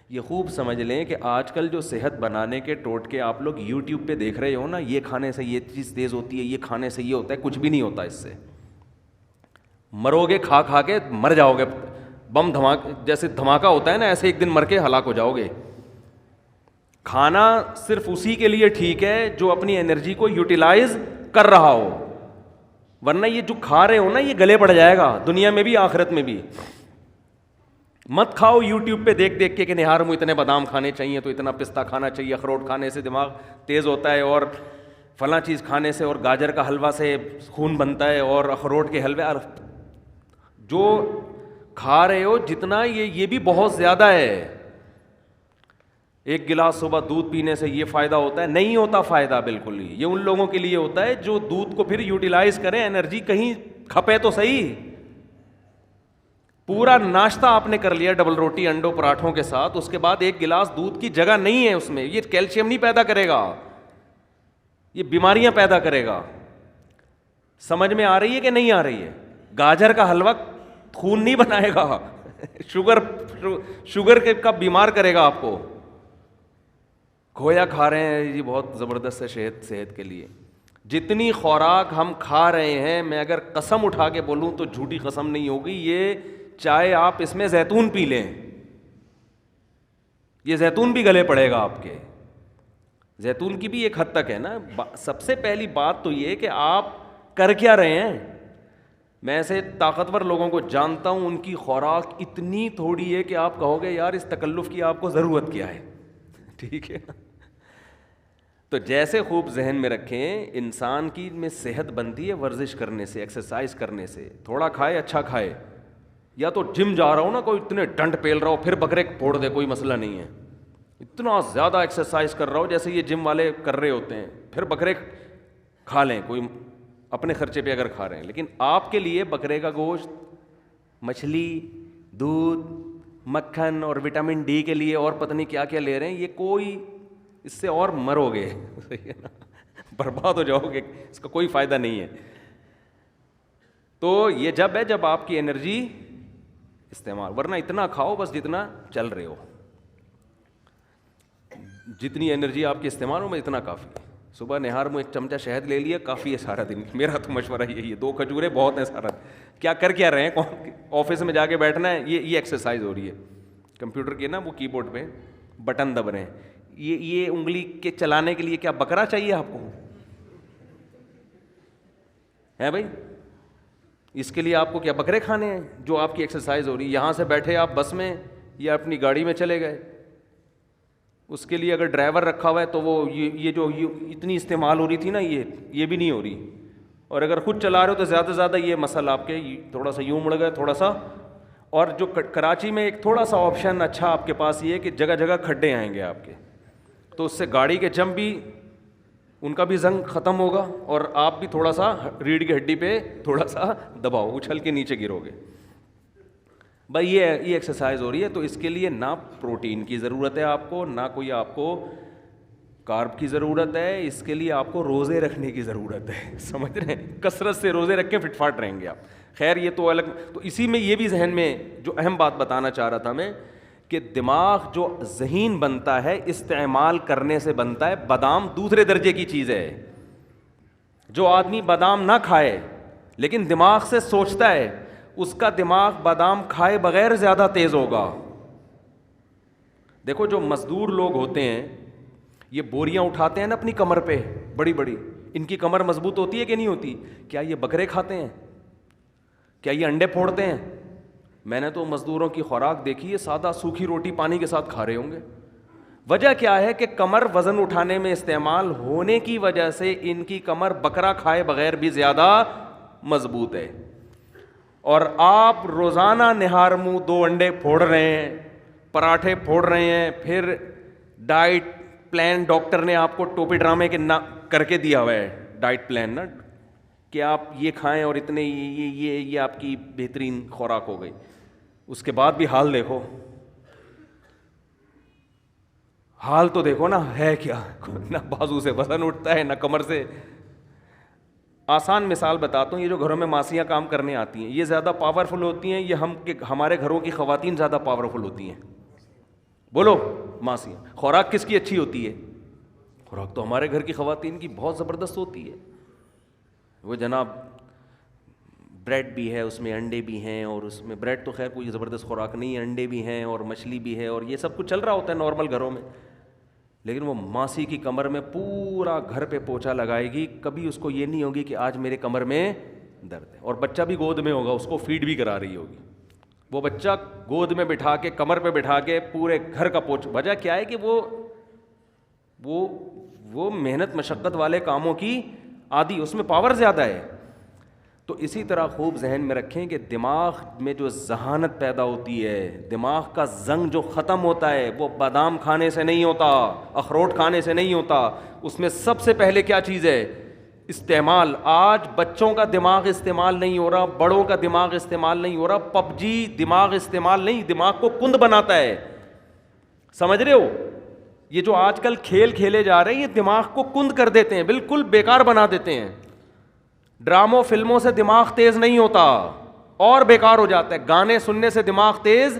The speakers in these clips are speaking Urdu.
یہ خوب سمجھ لیں کہ آج کل جو صحت بنانے کے ٹوٹکے آپ لوگ یوٹیوب پہ دیکھ رہے ہو نا، یہ کھانے سے یہ چیز تیز ہوتی ہے، یہ کھانے سے یہ ہوتا ہے، کچھ بھی نہیں ہوتا اس سے. مرو گے کھا کھا کے، مر جاؤ گے. بم دھماکہ جیسے دھماکہ ہوتا ہے نا، ایسے ایک دن مر کے ہلاک ہو جاؤ گے. کھانا صرف اسی کے لیے ٹھیک ہے جو اپنی انرجی کو یوٹیلائز کر رہا ہو، ورنہ یہ جو کھا رہے ہو نا یہ گلے پڑ جائے گا، دنیا میں بھی آخرت میں بھی. مت کھاؤ یوٹیوب پہ دیکھ دیکھ کے کہ نہار میں اتنے بادام کھانے چاہیے تو اتنا پستہ کھانا چاہیے، اخروٹ کھانے سے دماغ تیز ہوتا ہے، اور فلاں چیز کھانے سے اور گاجر کا حلوہ سے خون بنتا ہے، اور اخروٹ کے حلوے. جو کھا رہے ہو جتنا یہ بھی بہت زیادہ ہے. ایک گلاس صبح دودھ پینے سے یہ فائدہ ہوتا ہے؟ نہیں ہوتا فائدہ بالکل ہی. یہ ان لوگوں کے لیے ہوتا ہے جو دودھ کو پھر یوٹیلائز کریں، انرجی کہیں کھپے تو صحیح. پورا ناشتہ آپ نے کر لیا ڈبل روٹی انڈوں پراٹھوں کے ساتھ، اس کے بعد ایک گلاس دودھ کی جگہ نہیں ہے اس میں، یہ کیلشیم نہیں پیدا کرے گا، یہ بیماریاں پیدا کرے گا. سمجھ میں آ رہی ہے کہ نہیں آ رہی ہے؟ گاجر کا حلوہ خون نہیں بنائے گا، شوگر کا بیمار کرے گا آپ کو. کھویا کھا رہے ہیں جی، بہت زبردست ہے صحت کے لیے. جتنی خوراک ہم کھا رہے ہیں، میں اگر قسم اٹھا کے بولوں تو جھوٹی قسم نہیں ہوگی، یہ چاہے آپ اس میں زیتون پی لیں، یہ زیتون بھی گلے پڑے گا آپ کے. زیتون کی بھی ایک حد تک ہے نا. سب سے پہلی بات تو یہ کہ آپ کر کیا رہے ہیں. میں ایسے طاقتور لوگوں کو جانتا ہوں، ان کی خوراک اتنی تھوڑی ہے کہ آپ کہو گے یار اس تکلف کی آپ کو ضرورت کیا ہے. ٹھیک ہے. تو جیسے خوب ذہن میں رکھیں، انسان کی میں صحت بنتی ہے ورزش کرنے سے، ایکسرسائز کرنے سے. تھوڑا کھائے اچھا کھائے. یا تو جم جا رہا ہو نا، کوئی اتنے ڈنڈ پیل رہا ہو پھر بکرے پھوڑ دے، کوئی مسئلہ نہیں ہے. اتنا زیادہ ایکسرسائز کر رہا ہو جیسے یہ جم والے کر رہے ہوتے ہیں، پھر بکرے کھا لیں، کوئی اپنے خرچے پہ اگر کھا رہے ہیں. لیکن آپ کے لیے بکرے کا گوشت، مچھلی، دودھ، مکھن اور وٹامن ڈی کے لیے اور پتہ نہیں کیا کیا لے رہے ہیں، یہ کوئی اس سے اور مرو گے، برباد ہو جاؤ گے، اس کا کوئی فائدہ نہیں ہے. تو یہ جب ہے جب آپ کی انرجی استعمال، ورنہ اتنا کھاؤ بس جتنا چل رہے ہو، جتنی انرجی آپ کی استعمال ہو میں اتنا کافی. صبح نہار میں ایک چمچہ شہد لے لیا کافی ہے سارا دن. میرا تو مشورہ یہی ہے، 2 کھجوریں بہت ہیں سارا. کیا کر کیا رہے ہیں؟ آفس میں جا کے بیٹھنا ہے، یہ ایکسرسائز ہو رہی ہے. کمپیوٹر کے نا وہ کی بورڈ پہ بٹن دب رہے ہیں، یہ انگلی کے چلانے کے لیے کیا بکرا چاہیے آپ کو ہے بھائی؟ اس کے لیے آپ کو کیا بکرے کھانے ہیں جو آپ کی ایکسرسائز ہو رہی ہے؟ یہاں سے بیٹھے آپ بس میں یا اپنی گاڑی میں چلے گئے، اس کے لیے اگر ڈرائیور رکھا ہوا ہے تو وہ یہ جو اتنی استعمال ہو رہی تھی نا یہ بھی نہیں ہو رہی. اور اگر خود چلا رہے ہو تو زیادہ سے زیادہ یہ مسل آپ کے تھوڑا سا یوں مڑ گئے تھوڑا سا. اور جو کراچی میں ایک تھوڑا سا آپشن اچھا آپ کے پاس یہ ہے کہ جگہ جگہ کھڈے آئیں گے آپ کے، تو اس سے گاڑی کے جم بھی ان کا بھی زنگ ختم ہوگا، اور آپ بھی تھوڑا سا ریڑھ کی ہڈی پہ تھوڑا سا دباؤ، اچھل کے نیچے گرو گے. بھائی یہ ایکسرسائز ہو رہی ہے، تو اس کے لیے نہ پروٹین کی ضرورت ہے آپ کو، نہ کوئی آپ کو کارب کی ضرورت ہے. اس کے لیے آپ کو روزے رکھنے کی ضرورت ہے. سمجھ رہے ہیں؟ کثرت سے روزے رکھ کے فٹ فاٹ رہیں گے آپ. خیر یہ تو الگ. تو اسی میں یہ بھی ذہن میں جو اہم بات بتانا چاہ رہا تھا میں کہ دماغ جو ذہین بنتا ہے استعمال کرنے سے بنتا ہے. بادام دوسرے درجے کی چیز ہے. جو آدمی بادام نہ کھائے لیکن دماغ سے سوچتا ہے، اس کا دماغ بادام کھائے بغیر زیادہ تیز ہوگا. دیکھو جو مزدور لوگ ہوتے ہیں یہ بوریاں اٹھاتے ہیں نا اپنی کمر پہ بڑی بڑی، ان کی کمر مضبوط ہوتی ہے کہ نہیں ہوتی؟ کیا یہ بکرے کھاتے ہیں؟ کیا یہ انڈے پھوڑتے ہیں؟ میں نے تو مزدوروں کی خوراک دیکھی ہے، سادہ سوکھی روٹی پانی کے ساتھ کھا رہے ہوں گے. وجہ کیا ہے کہ کمر وزن اٹھانے میں استعمال ہونے کی وجہ سے ان کی کمر بکرا کھائے بغیر بھی زیادہ مضبوط ہے. اور آپ روزانہ نہار منہ 2 انڈے پھوڑ رہے ہیں، پراٹھے پھوڑ رہے ہیں، پھر ڈائٹ پلان ڈاکٹر نے آپ کو ٹوپی ڈرامے کے کر کے دیا ہوا ہے ڈائٹ پلان نا، کہ آپ یہ کھائیں اور اتنے یہ آپ کی بہترین خوراک ہو گئی. اس کے بعد بھی حال دیکھو، حال تو دیکھو نا ہے کیا. نہ بازو سے وزن اٹھتا ہے نہ کمر سے. آسان مثال بتاتا ہوں، یہ جو گھروں میں ماسیاں کام کرنے آتی ہیں یہ زیادہ پاورفل ہوتی ہیں، یہ ہمارے گھروں کی خواتین زیادہ پاورفل ہوتی ہیں. بولو ماسیاں. خوراک کس کی اچھی ہوتی ہے؟ خوراک تو ہمارے گھر کی خواتین کی بہت زبردست ہوتی ہے. وہ جناب بریڈ بھی ہے اس میں، انڈے بھی ہیں، اور اس میں بریڈ تو خیر کوئی زبردست خوراک نہیں ہے، انڈے بھی ہیں اور مچھلی بھی ہے اور یہ سب کچھ چل رہا ہوتا ہے نارمل گھروں میں. لیکن وہ ماسی کی کمر میں پورا گھر پہ پوچھا لگائے گی، کبھی اس کو یہ نہیں ہوگی کہ آج میرے کمر میں درد ہے. اور بچہ بھی گود میں ہوگا، اس کو فیڈ بھی کرا رہی ہوگی. وہ بچہ گود میں بٹھا کے کمر پہ بٹھا کے پورے گھر کا پوچھ. وجہ کیا ہے کہ وہ محنت مشقت والے کاموں کی عادی، اس میں پاور زیادہ ہے. تو اسی طرح خوب ذہن میں رکھیں کہ دماغ میں جو ذہانت پیدا ہوتی ہے، دماغ کا زنگ جو ختم ہوتا ہے، وہ بادام کھانے سے نہیں ہوتا، اخروٹ کھانے سے نہیں ہوتا. اس میں سب سے پہلے کیا چیز ہے؟ استعمال. آج بچوں کا دماغ استعمال نہیں ہو رہا، بڑوں کا دماغ استعمال نہیں ہو رہا. پب جی دماغ استعمال نہیں، دماغ کو کند بناتا ہے. سمجھ رہے ہو؟ یہ جو آج کل کھیل کھیلے جا رہے ہیں، یہ دماغ کو کند کر دیتے ہیں، بالکل بیکار بنا دیتے ہیں. ڈراموں فلموں سے دماغ تیز نہیں ہوتا اور بیکار ہو جاتا ہے. گانے سننے سے دماغ تیز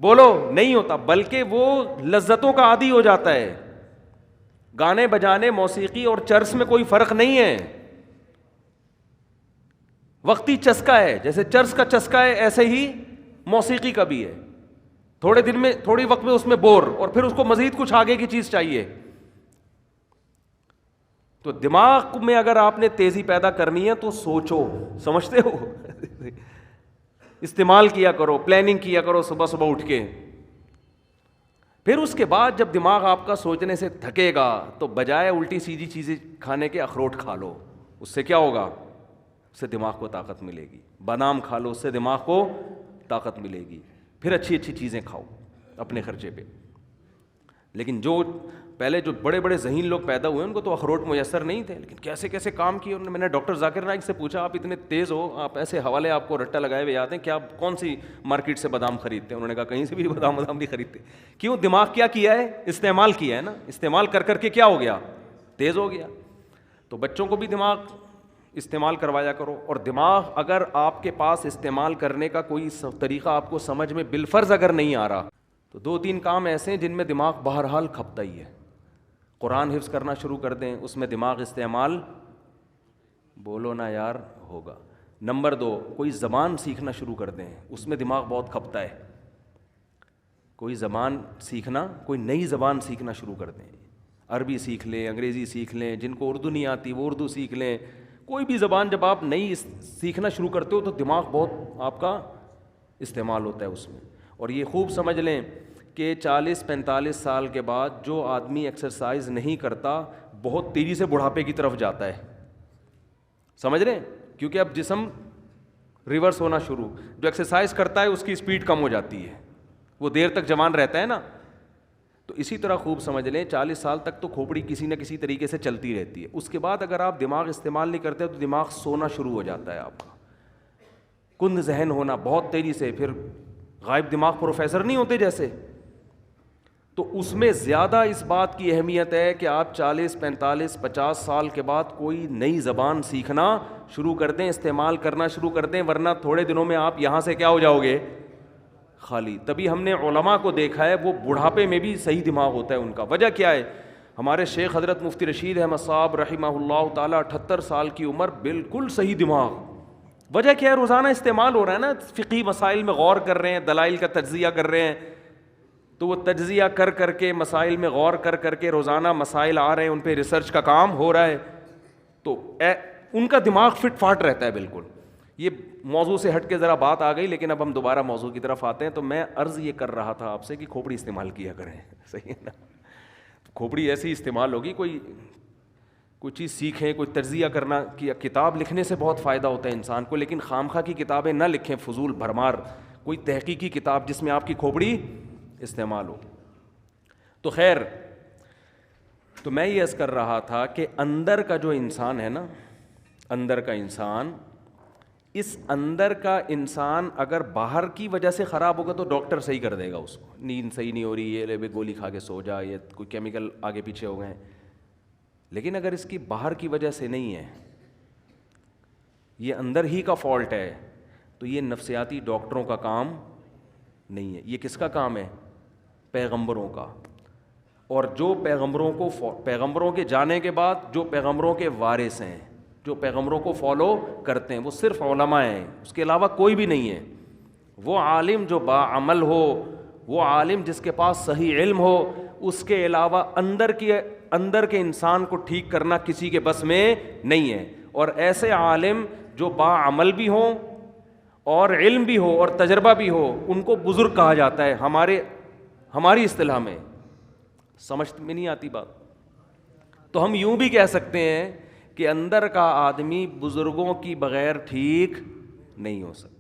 بولو نہیں ہوتا، بلکہ وہ لذتوں کا عادی ہو جاتا ہے. گانے بجانے، موسیقی اور چرس میں کوئی فرق نہیں ہے، وقتی چسکا ہے. جیسے چرس کا چسکا ہے ایسے ہی موسیقی کا بھی ہے. تھوڑے دن میں، تھوڑی وقت میں اس میں بور، اور پھر اس کو مزید کچھ آگے کی چیز چاہیے. تو دماغ میں اگر آپ نے تیزی پیدا کرنی ہے تو سوچو، سمجھتے ہو، استعمال کیا کرو، پلاننگ کیا کرو صبح صبح اٹھ کے. پھر اس کے بعد جب دماغ آپ کا سوچنے سے تھکے گا تو بجائے الٹی سیدھی چیزیں کھانے کے اخروٹ کھا لو. اس سے کیا ہوگا؟ اس سے دماغ کو طاقت ملے گی. بادام کھا لو، اس سے دماغ کو طاقت ملے گی. پھر اچھی اچھی چیزیں کھاؤ اپنے خرچے پہ. لیکن جو پہلے جو بڑے بڑے ذہین لوگ پیدا ہوئے ان کو تو اخروٹ میسر نہیں تھے، لیکن کیسے کیسے کام کیے انہوں نے. میں نے ڈاکٹر ذاکر نائک سے پوچھا، آپ اتنے تیز ہو، آپ ایسے حوالے آپ کو رٹا لگائے ہوئے آتے ہیں، کیا کون سی مارکیٹ سے بادام خریدتے ہیں؟ انہوں نے کہا کہیں سے بھی بادام نہیں خریدتے. کیوں؟ دماغ کیا کیا ہے؟ استعمال کیا ہے نا. استعمال کر کر کے کیا ہو گیا؟ تیز ہو گیا. تو بچوں کو بھی دماغ استعمال کروایا کرو. اور دماغ اگر آپ کے پاس استعمال کرنے کا کوئی طریقہ آپ کو سمجھ میں بالفرض اگر نہیں آ رہا تو 2-3 کام ایسے ہیں جن میں دماغ بہرحال کھپتا ہی ہے. قرآن حفظ کرنا شروع کر دیں، اس میں دماغ استعمال بولو نا یار ہوگا. نمبر 2، کوئی زبان سیکھنا شروع کر دیں، اس میں دماغ بہت کھپتا ہے. کوئی زبان سیکھنا، کوئی نئی زبان سیکھنا شروع کر دیں. عربی سیکھ لیں، انگریزی سیکھ لیں، جن کو اردو نہیں آتی وہ اردو سیکھ لیں. کوئی بھی زبان جب آپ نئی سیکھنا شروع کرتے ہو تو دماغ بہت آپ کا استعمال ہوتا ہے اس میں. اور یہ خوب سمجھ لیں کہ 40-45 سال کے بعد جو آدمی ایکسرسائز نہیں کرتا بہت تیزی سے بڑھاپے کی طرف جاتا ہے. سمجھ رہے ہیں؟ کیونکہ اب جسم ریورس ہونا شروع. جو ایکسرسائز کرتا ہے اس کی اسپیڈ کم ہو جاتی ہے، وہ دیر تک جوان رہتا ہے نا. تو اسی طرح خوب سمجھ لیں 40 سال تک تو کھوپڑی کسی نہ کسی طریقے سے چلتی رہتی ہے. اس کے بعد اگر آپ دماغ استعمال نہیں کرتے تو دماغ سونا شروع ہو جاتا ہے آپ کا، کند ذہن ہونا بہت تیزی سے. پھر غائب دماغ پروفیسر نہیں ہوتے جیسے، تو اس میں زیادہ اس بات کی اہمیت ہے کہ آپ 40 45 50 سال کے بعد کوئی نئی زبان سیکھنا شروع کر دیں، استعمال کرنا شروع کر دیں، ورنہ تھوڑے دنوں میں آپ یہاں سے کیا ہو جاؤ گے؟ خالی. تبھی ہم نے علماء کو دیکھا ہے وہ بڑھاپے میں بھی صحیح دماغ ہوتا ہے ان کا. وجہ کیا ہے؟ ہمارے شیخ حضرت مفتی رشید احمد صاحب رحمہ اللہ تعالیٰ 78 سال کی عمر، بالکل صحیح دماغ. وجہ کیا ہے؟ روزانہ استعمال ہو رہا ہے نا، فقہی مسائل میں غور کر رہے ہیں، دلائل کا تجزیہ کر رہے ہیں. تو وہ تجزیہ کر کر کے، مسائل میں غور کر کر کے، روزانہ مسائل آ رہے ہیں، ان پہ ریسرچ کا کام ہو رہا ہے، تو ان کا دماغ فٹ فاٹ رہتا ہے بالکل. یہ موضوع سے ہٹ کے ذرا بات آ گئی، لیکن اب ہم دوبارہ موضوع کی طرف آتے ہیں. تو میں عرض یہ کر رہا تھا آپ سے کہ کھوپڑی استعمال کیا کریں. صحیح ہے نا؟ کھوپڑی ایسی استعمال ہوگی، کوئی چیز سیکھیں، کوئی تجزیہ کرنا. کتاب لکھنے سے بہت فائدہ ہوتا ہے انسان کو، لیکن خامخواہ کی کتابیں نہ لکھیں، فضول بھرمار. کوئی تحقیقی کتاب جس میں آپ کی کھوپڑی استعمال ہو. تو خیر، تو میں یہ عرض کر رہا تھا کہ اندر کا جو انسان ہے نا، اندر کا انسان، اس اندر کا انسان اگر باہر کی وجہ سے خراب ہوگا تو ڈاکٹر صحیح کر دے گا اس کو. نیند صحیح نہیں ہو رہی ہے، لے گولی کھا کے سو جا، یا کوئی کیمیکل آگے پیچھے ہو گئے ہیں. لیکن اگر اس کی باہر کی وجہ سے نہیں ہے، یہ اندر ہی کا فالٹ ہے، تو یہ نفسیاتی ڈاکٹروں کا کام نہیں ہے. یہ کس کا کام ہے؟ پیغمبروں کا، اور جو پیغمبروں کے جانے کے بعد جو پیغمبروں کے وارث ہیں، جو پیغمبروں کو فالو کرتے ہیں، وہ صرف علماء ہیں، اس کے علاوہ کوئی بھی نہیں ہے۔ وہ عالم جو باعمل ہو، وہ عالم جس کے پاس صحیح علم ہو، اس کے علاوہ اندر کے انسان کو ٹھیک کرنا کسی کے بس میں نہیں ہے۔ اور ایسے عالم جو باعمل بھی ہوں اور علم بھی ہو اور تجربہ بھی ہو، ان کو بزرگ کہا جاتا ہے ہماری اصطلاح میں۔ سمجھ میں نہیں آتی بات؟ تو ہم یوں بھی کہہ سکتے ہیں کہ اندر کا آدمی بزرگوں کی بغیر ٹھیک نہیں ہو سکتا۔